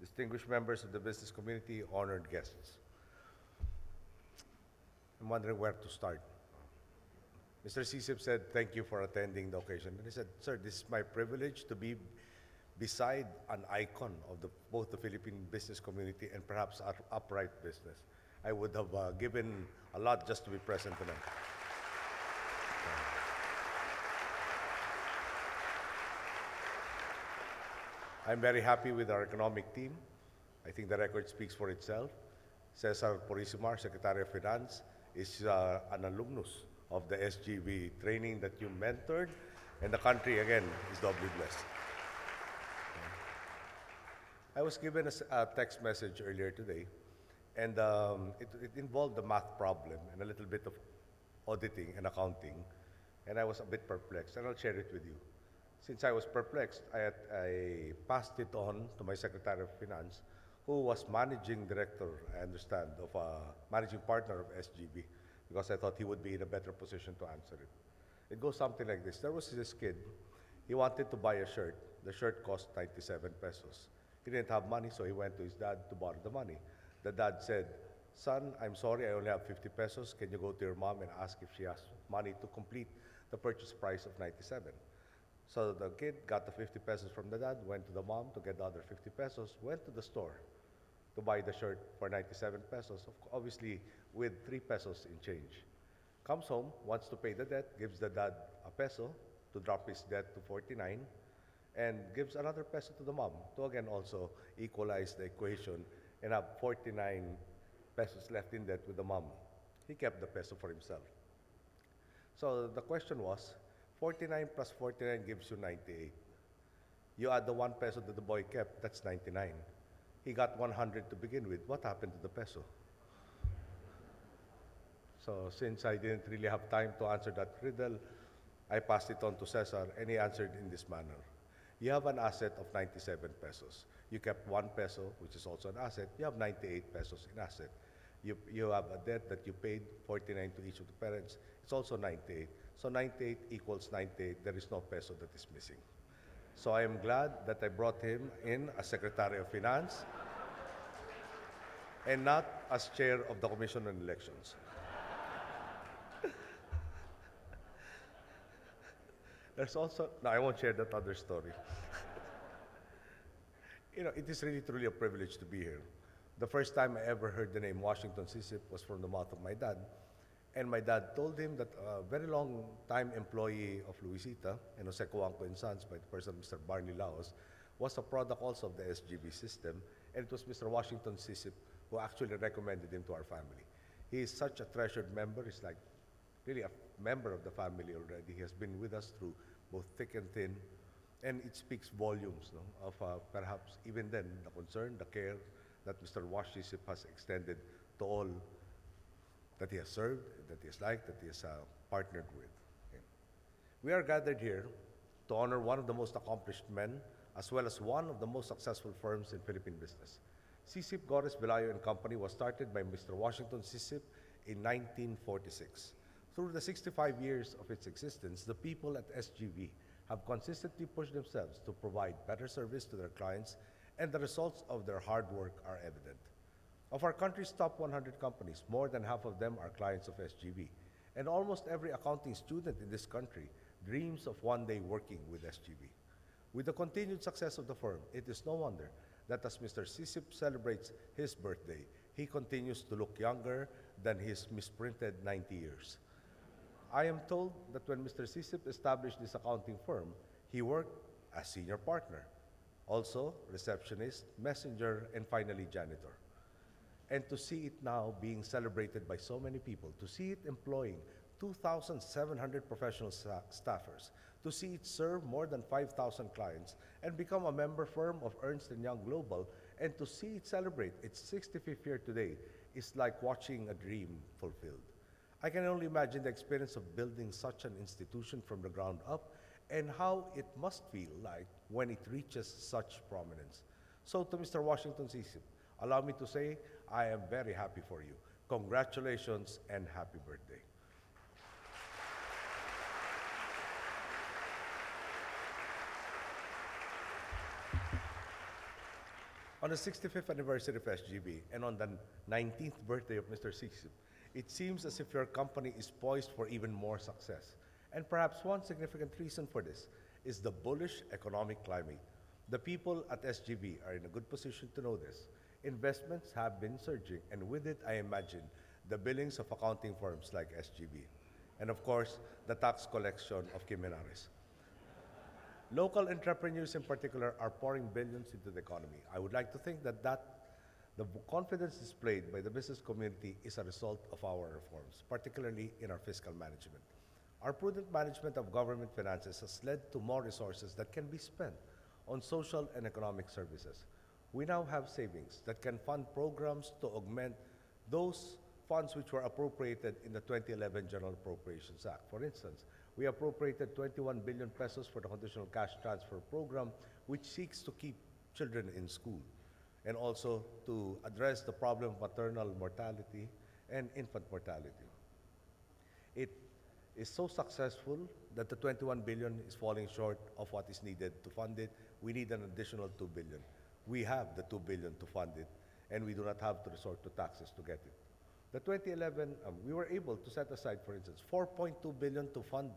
distinguished members of the business community, honored guests. I'm wondering where to start. Mr. Sycip said, thank you for attending the occasion. And he said, sir, this is my privilege to be beside an icon of both the Philippine business community and perhaps our upright business. I would have given a lot just to be present tonight. I'm very happy with our economic team. I think the record speaks for itself. Cesar Purisimar, Secretary of Finance, is an alumnus of the SGV training that you mentored, and the country, again, is doubly blessed. I was given a text message earlier today, and it involved a math problem and a little bit of auditing and accounting, and I was a bit perplexed, and I'll share it with you. Since I was perplexed, I passed it on to my Secretary of Finance, who was managing director, I understand, of managing partner of SGV, because I thought he would be in a better position to answer it. It goes something like this. There was this kid. He wanted to buy a shirt. The shirt cost 97 pesos. He didn't have money, so he went to his dad to borrow the money. The dad said, son, I'm sorry, I only have 50 pesos. Can you go to your mom and ask if she has money to complete the purchase price of 97? So the kid got the 50 pesos from the dad, went to the mom to get the other 50 pesos, went to the store to buy the shirt for 97 pesos, obviously with 3 pesos in change. Comes home, wants to pay the debt, gives the dad a peso to drop his debt to 49, and gives another peso to the mom to again also equalize the equation and have 49 pesos left in debt with the mom. He kept the peso for himself. So the question was, 49 plus 49 gives you 98. You add the 1 peso that the boy kept, that's 99. He got 100 to begin with. What happened to the peso? So since I didn't really have time to answer that riddle, I passed it on to Cesar, and he answered in this manner. You have an asset of 97 pesos. You kept 1 peso, which is also an asset. You have 98 pesos in asset. You have a debt that you paid 49 to each of the parents. It's also 98. So 98 equals 98. There is no peso that is missing. So I am glad that I brought him in as Secretary of Finance and not as Chair of the Commission on Elections. There's also, no, I won't share that other story. You know, it is really truly a privilege to be here. The first time I ever heard the name Washington Sy was from the mouth of my dad. And my dad told him that a very long-time employee of Luisita, and Jose Coanco and Sons, by the person Mr. Barney Laos, was a product also of the SGV system, and it was Mr. Washington Sy who actually recommended him to our family. He is such a treasured member. He's like really a member of the family already. He has been with us through both thick and thin, and it speaks volumes, no, of perhaps even then the concern, the care that Mr. Wash Sycip has extended to all that he has served, that he has liked, that he has partnered with. Okay. We are gathered here to honor one of the most accomplished men, as well as one of the most successful firms in Philippine business. Sycip, Gores, Velayo and Company was started by Mr. Washington Sycip in 1946. Through the 65 years of its existence, the people at SGV have consistently pushed themselves to provide better service to their clients, and the results of their hard work are evident. Of our country's top 100 companies, more than half of them are clients of SGV, and almost every accounting student in this country dreams of one day working with SGV. With the continued success of the firm, it is no wonder that as Mr. Sycip celebrates his birthday, he continues to look younger than his misprinted 90 years. I am told that when Mr. Sycip established this accounting firm, he worked as senior partner, also receptionist, messenger, and finally janitor. And to see it now being celebrated by so many people, to see it employing 2,700 professional staffers, to see it serve more than 5,000 clients and become a member firm of Ernst & Young Global, and to see it celebrate its 65th year today is like watching a dream fulfilled. I can only imagine the experience of building such an institution from the ground up and how it must feel like when it reaches such prominence. So to Mr. Washington Sycip, allow me to say, I am very happy for you. Congratulations and happy birthday. On the 65th anniversary of SGV and on the 19th birthday of Mr. Sycip, it seems as if your company is poised for even more success. And perhaps one significant reason for this is the bullish economic climate. The people at SGV are in a good position to know this. Investments have been surging, and with it, I imagine, the billings of accounting firms like SGV. And of course, the tax collection of Kiminares. Local entrepreneurs in particular are pouring billions into the economy. I would like to think that the confidence displayed by the business community is a result of our reforms, particularly in our fiscal management. Our prudent management of government finances has led to more resources that can be spent on social and economic services. We now have savings that can fund programs to augment those funds which were appropriated in the 2011 General Appropriations Act. For instance, we appropriated 21 billion pesos for the conditional cash transfer program, which seeks to keep children in school and also to address the problem of maternal mortality and infant mortality. It is so successful that the 21 billion is falling short of what is needed to fund it. We need an additional 2 billion. We have the 2 billion to fund it, and we do not have to resort to taxes to get it. The 2011, we were able to set aside, for instance, 4.2 billion to fund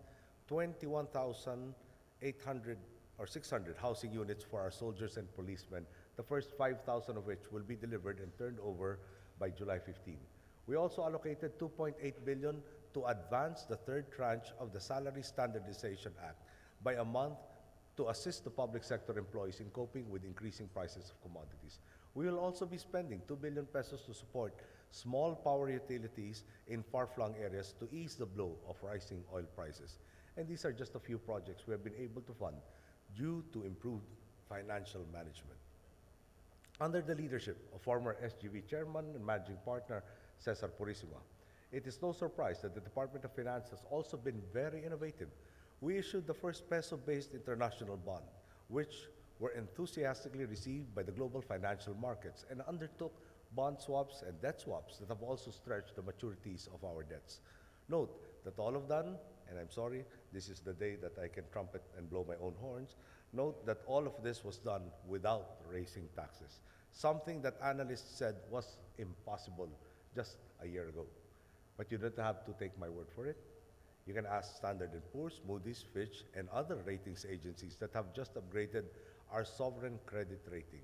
21,800 or 600 housing units for our soldiers and policemen, the first 5,000 of which will be delivered and turned over by July 15. We also allocated 2.8 billion to advance the third tranche of the Salary Standardization Act by a month to assist the public sector employees in coping with increasing prices of commodities. We will also be spending 2 billion pesos to support small power utilities in far-flung areas to ease the blow of rising oil prices. And these are just a few projects we have been able to fund due to improved financial management. Under the leadership of former SGV Chairman and Managing Partner Cesar Purisima, it is no surprise that the Department of Finance has also been very innovative. We issued the first peso-based international bond, which were enthusiastically received by the global financial markets and undertook bond swaps and debt swaps that have also stretched the maturities of our debts. Note that all of them, and I'm sorry, this is the day that I can trumpet and blow my own horns, note that all of this was done without raising taxes, something that analysts said was impossible just a year ago. But you don't have to take my word for it. You can ask Standard & Poor's, Moody's, Fitch, and other ratings agencies that have just upgraded our sovereign credit rating.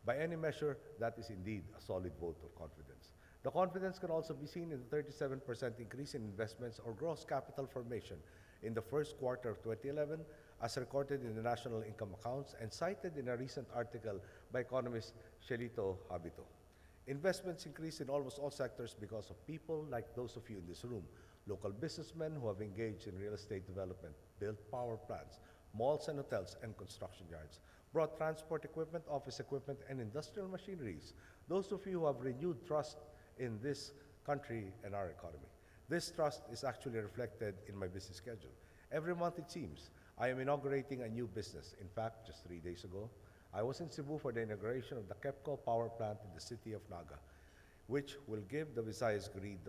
By any measure, that is indeed a solid vote of confidence. The confidence can also be seen in the 37% increase in investments or gross capital formation in the first quarter of 2011, as recorded in the national income accounts and cited in a recent article by economist Shelito Habito. Investments increased in almost all sectors because of people like those of you in this room, local businessmen who have engaged in real estate development, built power plants, malls and hotels, and construction yards, brought transport equipment, office equipment, and industrial machineries. Those of you who have renewed trust in this country and our economy. This trust is actually reflected in my business schedule. Every month, it seems, I am inaugurating a new business. In fact, just 3 days ago, I was in Cebu for the inauguration of the KEPCO power plant in the city of Naga, which will give the Visayas grid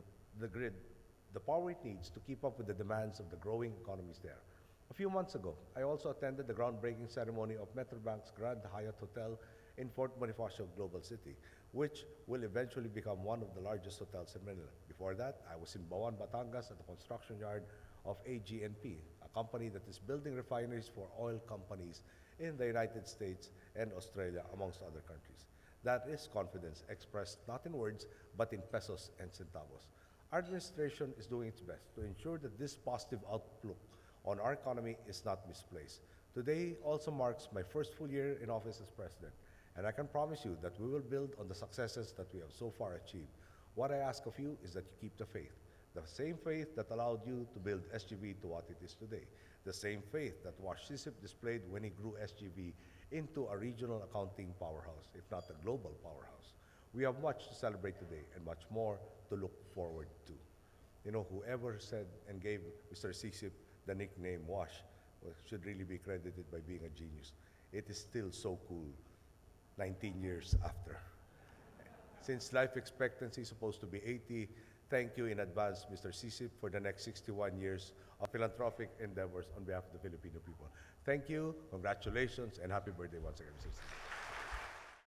the power it needs to keep up with the demands of the growing economies there. A few months ago, I also attended the groundbreaking ceremony of Metrobank's Grand Hyatt Hotel in Fort Bonifacio Global City, which will eventually become one of the largest hotels in Manila. Before that, I was in Bawan, Batangas at the construction yard of AGNP, a company that is building refineries for oil companies in the United States and Australia, amongst other countries. That is confidence expressed not in words, but in pesos and centavos. Our administration is doing its best to ensure that this positive outlook on our economy is not misplaced. Today also marks my first full year in office as president, and I can promise you that we will build on the successes that we have so far achieved. What I ask of you is that you keep the same faith that allowed you to build SGV to what it is today, the same faith that Sycip displayed when he grew SGV into a regional accounting powerhouse, if not a global powerhouse. We have much to celebrate today and much more to look forward to. You know, whoever said and gave Mr. Sycip the nickname Wash should really be credited by being a genius. It is still so cool 19 years after. Since life expectancy is supposed to be 80, thank you in advance, Mr. Sycip, for the next 61 years of philanthropic endeavors on behalf of the Filipino people. Thank you, congratulations, and happy birthday once again, Mr. Sycip.